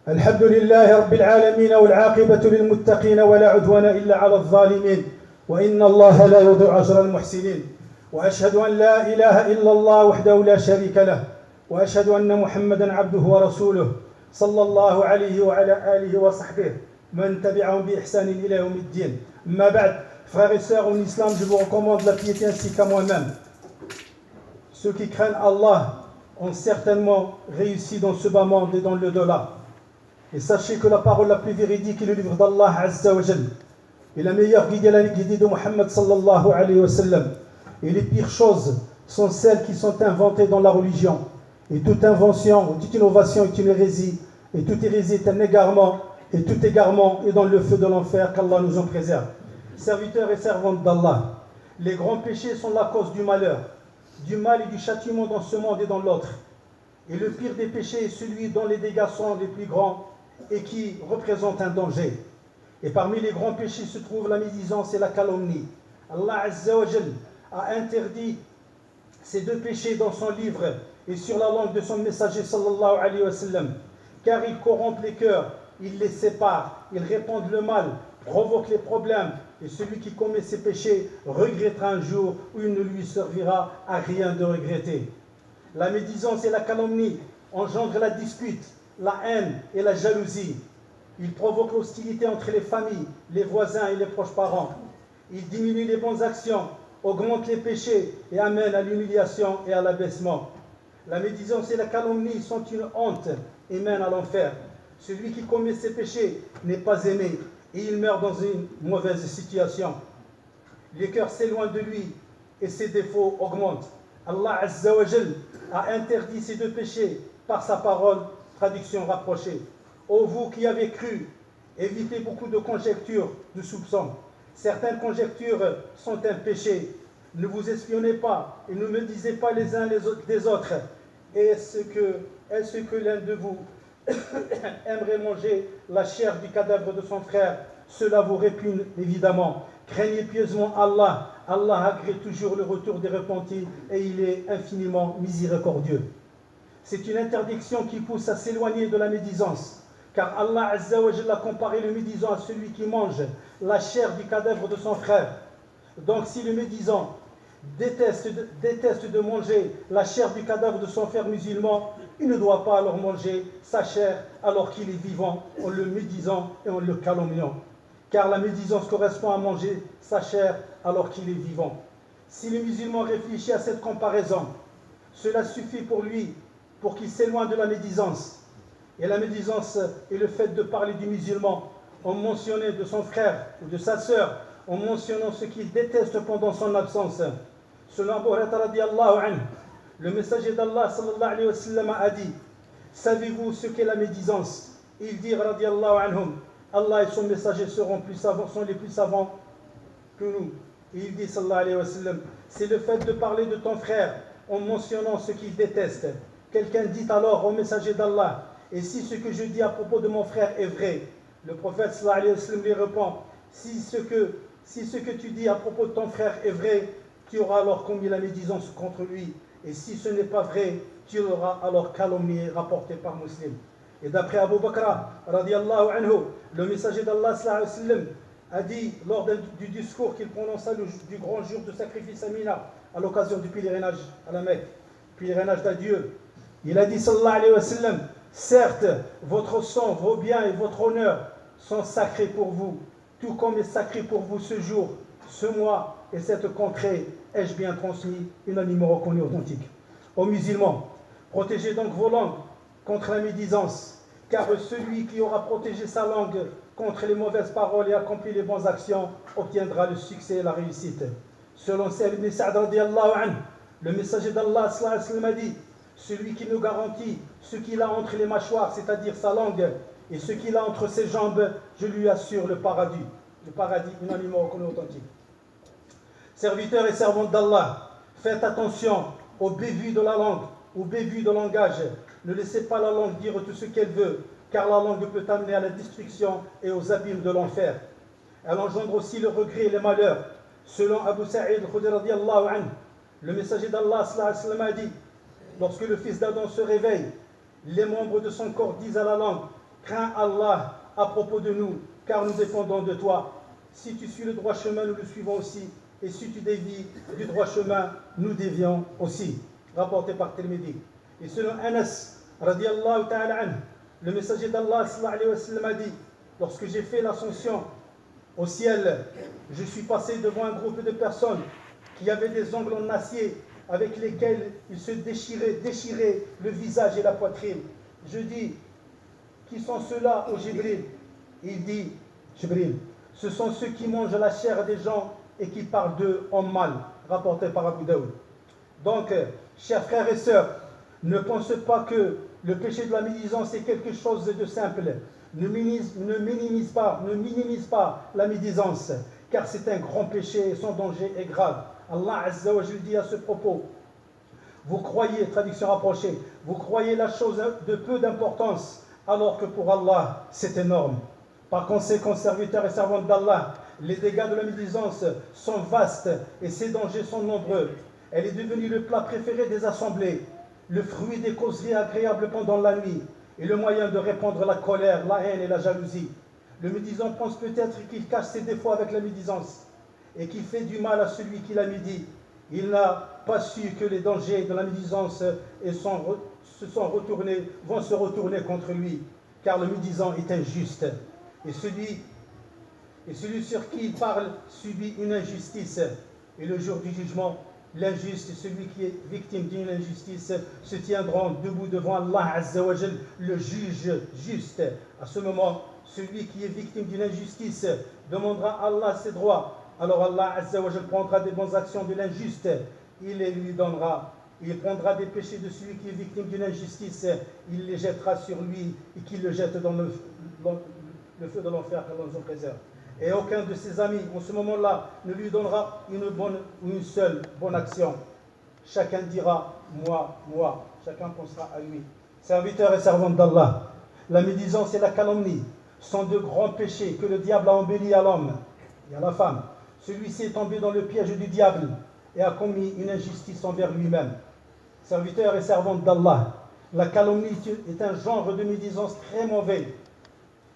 الحمد لله رب العالمين والعاقبة للمتقين ولا عدوان إلا على الظالمين وإن الله لا يضيع أجر المحسنين وأشهد أن لا إله إلا الله وحده لا شريك له وأشهد أن محمدا عبده ورسوله صلى الله عليه وعلى آله وصحبه من تبعهم بإحسان إلى يوم الدين. أما بعد, frères et sœurs en islam, je vous recommande la piété ainsi qu'à moi-même. Ceux qui craignent Allah ont certainement réussi dans ce bas monde et dans l'au-delà. Et sachez que la parole la plus véridique est le livre d'Allah Azza wa Jal. Et la meilleure guidée est la guidée de Muhammad sallallahu alayhi wa sallam. Et les pires choses sont celles qui sont inventées dans la religion. Et toute invention, toute innovation est une hérésie. Et toute hérésie est un égarement. Et tout égarement est dans le feu de l'enfer, qu'Allah nous en préserve. Serviteurs et servantes d'Allah, les grands péchés sont la cause du malheur, du mal et du châtiment dans ce monde et dans l'autre. Et le pire des péchés est celui dont les dégâts sont les plus grands et qui représente un danger. Et parmi les grands péchés se trouvent la médisance et la calomnie. Allah Azza wa Jal a interdit ces deux péchés dans son livre et sur la langue de son messager sallallahu alayhi wa sallam, car ils corrompent les cœurs, ils les séparent, ils répandent le mal, provoquent les problèmes, et celui qui commet ces péchés regrettera un jour où il ne lui servira à rien de regretter. La médisance et la calomnie engendrent la dispute, la haine et la jalousie. Ils provoquent l'hostilité entre les familles, les voisins et les proches parents. Ils diminuent les bonnes actions, augmentent les péchés et amènent à l'humiliation et à l'abaissement. La médisance et la calomnie sont une honte et mènent à l'enfer. Celui qui commet ces péchés n'est pas aimé et il meurt dans une mauvaise situation. Les cœurs s'éloignent de lui et ses défauts augmentent. Allah Azza wa Jal a interdit ces deux péchés par sa parole, traduction rapprochée. Ô vous qui avez cru, évitez beaucoup de conjectures, de soupçons. Certaines conjectures sont un péché. Ne vous espionnez pas et ne me disiez pas les uns des autres. Est-ce que l'un de vous aimerait manger la chair du cadavre de son frère? Cela vous répugne évidemment. Craignez pieusement Allah. Allah agrée toujours le retour des repentis et il est infiniment miséricordieux. C'est une interdiction qui pousse à s'éloigner de la médisance, car Allah Azza wa Jalla a comparé le médisant à celui qui mange la chair du cadavre de son frère. Donc si le médisant déteste de manger la chair du cadavre de son frère musulman, il ne doit pas alors manger sa chair alors qu'il est vivant, en le médisant et en le calomniant. Car la médisance correspond à manger sa chair alors qu'il est vivant. Si le musulman réfléchit à cette comparaison, cela suffit pour lui, pour qu'il s'éloigne de la médisance. Et la médisance est le fait de parler du musulman en mentionnant de son frère ou de sa sœur, en mentionnant ce qu'il déteste pendant son absence. Selon Abu Hurayrata radiyallahu anhu, le messager d'Allah sallallahu alayhi wa sallam a dit: savez-vous ce qu'est la médisance? Il dit radiyallahu anhum, Allah et son messager sont les plus savants que nous. Et il dit sallallahu alayhi wa sallam, c'est le fait de parler de ton frère en mentionnant ce qu'il déteste. Quelqu'un dit alors au messager d'Allah: et si ce que je dis à propos de mon frère est vrai? Le prophète sallallahu alayhi wa sallam lui répond: si ce que tu dis à propos de ton frère est vrai, tu auras alors commis la médisance contre lui. Et si ce n'est pas vrai, tu l'auras alors calomnié, rapporté par Muslim. Et d'après Abu Bakr radiyallahu anhu, le messager d'Allah sallallahu alayhi wa sallam a dit lors du discours qu'il prononça du grand jour de sacrifice à Mina, à l'occasion du pèlerinage à la Mecque, pèlerinage d'adieu, il a dit sallallahu alayhi wa sallam: certes, votre sang, vos biens et votre honneur sont sacrés pour vous, tout comme est sacré pour vous ce jour, ce mois et cette contrée. Ai-je bien transmis, unanimement reconnu authentique. Aux musulmans, protégez donc vos langues contre la médisance, car celui qui aura protégé sa langue contre les mauvaises paroles et accompli les bonnes actions obtiendra le succès et la réussite. Selon Sahl ibn Sa'd radiyallahu anhu, le messager d'Allah sallallahu alayhi wa sallam a dit: celui qui nous garantit ce qu'il a entre les mâchoires, c'est-à-dire sa langue, et ce qu'il a entre ses jambes, je lui assure le paradis. Le paradis, unanimement reconnu authentique. Serviteurs et servantes d'Allah, faites attention aux bévues de la langue, aux bévues de langage. Ne laissez pas la langue dire tout ce qu'elle veut, car la langue peut amener à la destruction et aux abîmes de l'enfer. Elle engendre aussi le regret et les malheurs. Selon Abu Sa'id al-Khudri radiyallahu anhu, le messager d'Allah sallallahu alayhi wa sallam a dit: lorsque le fils d'Adam se réveille, les membres de son corps disent à la langue: Crains Allah à propos de nous, car nous dépendons de toi. Si tu suis le droit chemin, nous le suivons aussi. Et si tu dévies du droit chemin, nous dévions aussi. Rapporté par Tirmidhi. Et selon Anas, radiallahu ta'ala anhu, le messager d'Allah sallallahu alayhi wa sallam a dit, lorsque j'ai fait l'ascension au ciel, je suis passé devant un groupe de personnes qui avaient des ongles en acier avec lesquels ils se déchiraient le visage et la poitrine. Je dis, qui sont ceux-là, ô Jibril? Il dit, Jibril, ce sont ceux qui mangent la chair des gens et qui parlent d'eux en mal, rapporté par Abu Daoud. Donc, chers frères et sœurs, ne pensez pas que le péché de la médisance est quelque chose de simple. Ne minimise pas la médisance, car c'est un grand péché et son danger est grave. Allah Azza wa Jalla dit à ce propos, vous croyez, traduction rapprochée, vous croyez la chose de peu d'importance, alors que pour Allah, c'est énorme. Par conséquent, serviteurs et servantes d'Allah, les dégâts de la médisance sont vastes et ses dangers sont nombreux. Elle est devenue le plat préféré des assemblées, le fruit des causeries agréables pendant la nuit et le moyen de répandre la colère, la haine et la jalousie. Le médisant pense peut-être qu'il cache ses défauts avec la médisance et qu'il fait du mal à celui qui l'a médit. Il n'a pas su que les dangers de la médisance vont se retourner contre lui, car le médisant est injuste. Et celui sur qui il parle subit une injustice. Et le jour du jugement, l'injuste, celui qui est victime d'une injustice, se tiendront debout devant Allah Azza wa Jal, le juge juste. À ce moment, celui qui est victime d'une injustice demandera à Allah ses droits. Alors Allah Azza wa Jal prendra des bonnes actions de l'injuste, il les lui donnera. Il prendra des péchés de celui qui est victime d'une injustice, il les jettera sur lui et qu'il le jette dans le feu de l'enfer, qu'Allah nous en préserve. Et aucun de ses amis, en ce moment-là, ne lui donnera une seule bonne action. Chacun dira, moi, moi. Chacun pensera à lui. Serviteurs et servantes d'Allah, la médisance et la calomnie sont de grands péchés que le diable a embellis à l'homme et à la femme. Celui-ci est tombé dans le piège du diable et a commis une injustice envers lui-même. Serviteurs et servantes d'Allah, la calomnie est un genre de médisance très mauvais,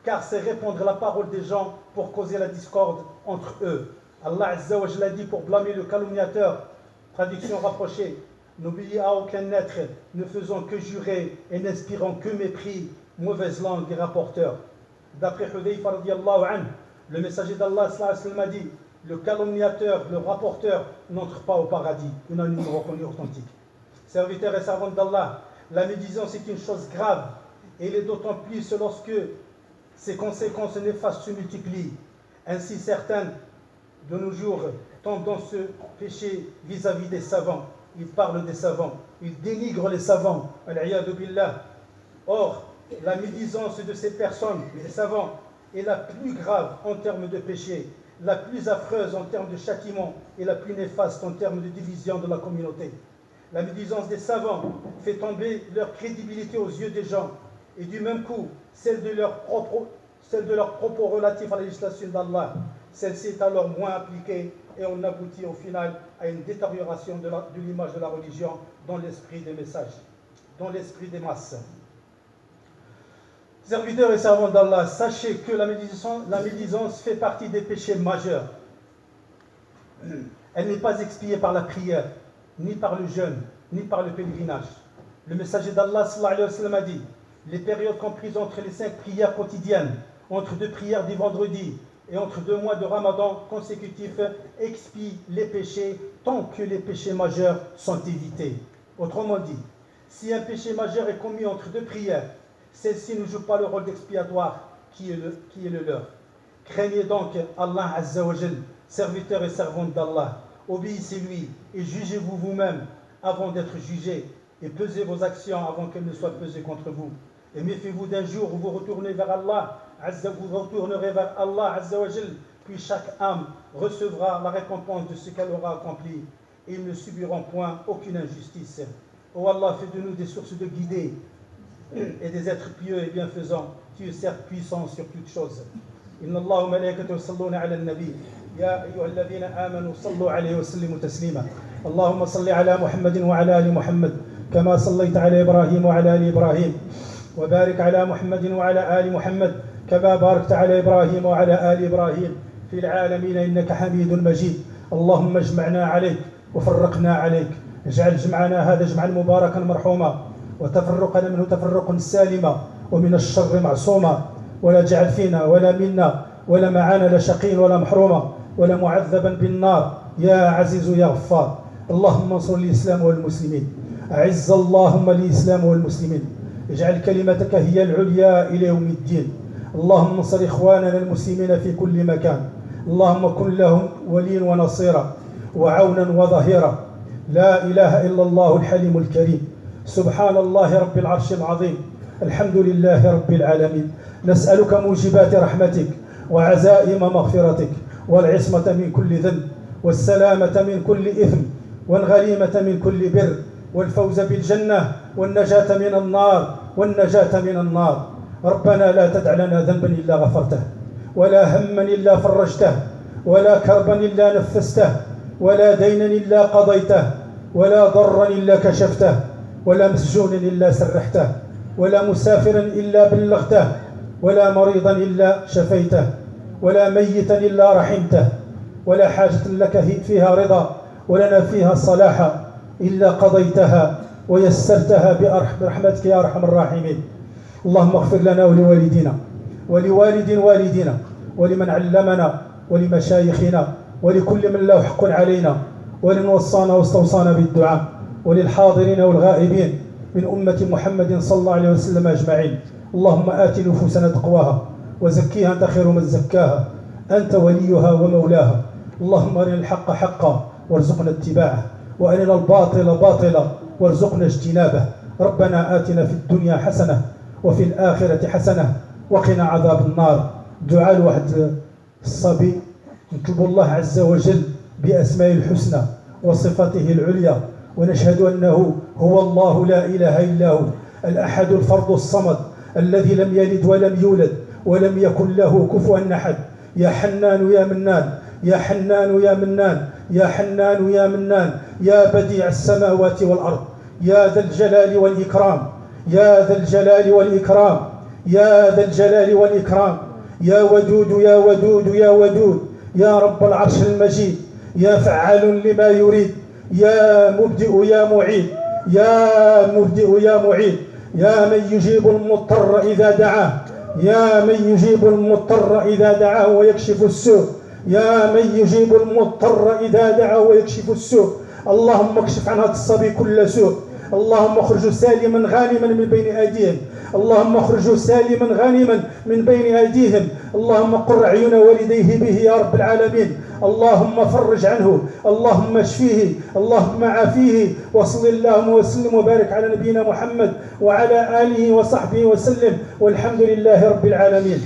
car c'est répandre la parole des gens pour causer la discorde entre eux. Allah Azza wa Jalla dit pour blâmer le calomniateur, traduction rapprochée, n'obéis à aucun être, ne faisant que jurer et n'inspirant que mépris, mauvaise langue et rapporteur. D'après Hudayfa radiyallahu anhu, le messager d'Allah sallallahu alayhi wa sallam a dit, le calomniateur, le rapporteur n'entre pas au paradis, unanimement reconnu authentique. Serviteurs et servantes d'Allah, la médisance est une chose grave, et il est d'autant plus lorsque ses conséquences néfastes se multiplient. Ainsi, certains de nos jours tombent dans ce péché vis-à-vis des savants. Ils parlent des savants, ils dénigrent les savants. Al-'iyadu billah. Or, la médisance de ces personnes, les savants, est la plus grave en termes de péché, la plus affreuse en termes de châtiment et la plus néfaste en termes de division de la communauté. La médisance des savants fait tomber leur crédibilité aux yeux des gens et du même coup, celle de leurs propos relatifs à la législation d'Allah. Celle-ci est alors moins appliquée et on aboutit au final à une détérioration de l'image de la religion dans l'esprit des messages, dans l'esprit des masses. Serviteurs et servantes d'Allah, sachez que la médisance fait partie des péchés majeurs. Elle n'est pas expiée par la prière, ni par le jeûne, ni par le pèlerinage. Le messager d'Allah sallallahu alayhi wa sallam a dit, les périodes comprises entre les 5 prières quotidiennes, entre 2 prières du vendredi et entre 2 mois de Ramadan consécutifs expient les péchés tant que les péchés majeurs sont évités. Autrement dit, si un péché majeur est commis entre 2 prières, celle-ci ne joue pas le rôle d'expiatoire qui est le leur. Craignez donc Allah Azza wa Jal, serviteurs et servantes d'Allah. Obéissez-lui et jugez-vous vous-même avant d'être jugés et pesez vos actions avant qu'elles ne soient pesées contre vous. Et méfiez-vous d'un jour où vous retournerez vers Allah Azza wa Jal, puis chaque âme recevra la récompense de ce qu'elle aura accompli et ils ne subiront point aucune injustice. Oh Allah, fais de nous des sources de guidée et des êtres pieux et bienfaisants. Tu es certes puissant sur toutes choses. Inna Allah wa malaikatahu yusalluna ala an-nabi ya ayyuhalladhina amanu sallu alayhi wa sallimu taslima. Allahumma salli ala Muhammadin wa ala ali Muhammad kama sallaita ala Ibrahim wa ala ali Ibrahim وبارك على محمد وعلى آل محمد كما باركت على إبراهيم وعلى آل إبراهيم في العالمين إنك حميد مجيد. اللهم اجمعنا عليك وفرقنا عليك، اجعل جمعنا هذا جمعا مباركا مرحوما، وتفرقنا منه تفرقا سالما، ومن الشر معصوما، ولا جعل فينا ولا منا ولا معانا لشقي ولا محروما ولا معذبا بالنار يا عزيز يا غفار. اللهم انصر الإسلام والمسلمين، أعز اللهم الإسلام والمسلمين، اجعل كلمتك هي العليا إلى يوم الدين. اللهم انصر إخواننا المسلمين في كل مكان، اللهم كن لهم وليا ونصيرا وعونا وظهيرا. لا إله إلا الله الحليم الكريم، سبحان الله رب العرش العظيم، الحمد لله رب العالمين. نسألك موجبات رحمتك وعزائم مغفرتك والعصمة من كل ذنب والسلامة من كل إثم والغنيمة من كل بر والفوز بالجنة والنجاة من النار والنجاة من النار. ربنا لا تدع لنا ذنبا إلا غفرته، ولا هما إلا فرجته، ولا كربا إلا نفسته، ولا دينا إلا قضيته، ولا ضرا إلا كشفته، ولا مسجونا إلا سرحته، ولا مسافرا إلا بلغته، ولا مريضا إلا شفيته، ولا ميتا إلا رحمته، ولا حاجة لك فيها رضا ولنا فيها صلاح إلا قضيتها ويسرتها برحمتك يا أرحم الراحمين. اللهم اغفر لنا ولوالدينا ولوالد والدنا ولمن علمنا ولمشايخنا ولكل من له حق علينا، ولمن وصانا واستوصانا بالدعاء، وللحاضرين والغائبين من أمة محمد صلى الله عليه وسلم أجمعين. اللهم آت نفوسنا تقواها وزكيها أنت خير من زكاها، أنت وليها ومولاها. اللهم أرنا الحق حقا وارزقنا اتباعه، وأرنا الباطل باطلا وارزقنا اجتنابه. ربنا آتنا في الدنيا حسنة وفي الآخرة حسنة وقنا عذاب النار. دعاء واحد الصبي نطلب الله عز وجل بأسماء الحسنى وصفاته العليا، ونشهد أنه هو الله لا إله إلا هو الأحد الفرد الصمد الذي لم يلد ولم يولد ولم يكن له كفوا أحد. يا حنان يا منان، يا حنان يا منان، يا حنان يا منان، يا بديع السماوات والأرض، يا ذا الجلال والإكرام، يا ذا الجلال والإكرام، يا ذا الجلال والإكرام، يا ودود يا ودود يا ودود، يا رب العرش المجيد، يا فعال لما يريد، يا مبدئ يا معيد، يا مبدئ يا معيد، يا من يجيب المضطر إذا دعاه، يا من يجيب المضطر إذا دعاه ويكشف السوء، يا من يجيب المضطر إذا دعاه ويكشف السوء. اللهم اكشف عن هذا الصبي كل سوء، اللهم اخرجه سالما غانما من بين أيديهم، اللهم اخرجه سالما غانما من بين أيديهم. اللهم قر عيون والديه به يا رب العالمين. اللهم فرج عنه، اللهم اشفيه، اللهم عافيه. وصل اللهم وسلم وبارك على نبينا محمد وعلى آله وصحبه وسلم، والحمد لله رب العالمين.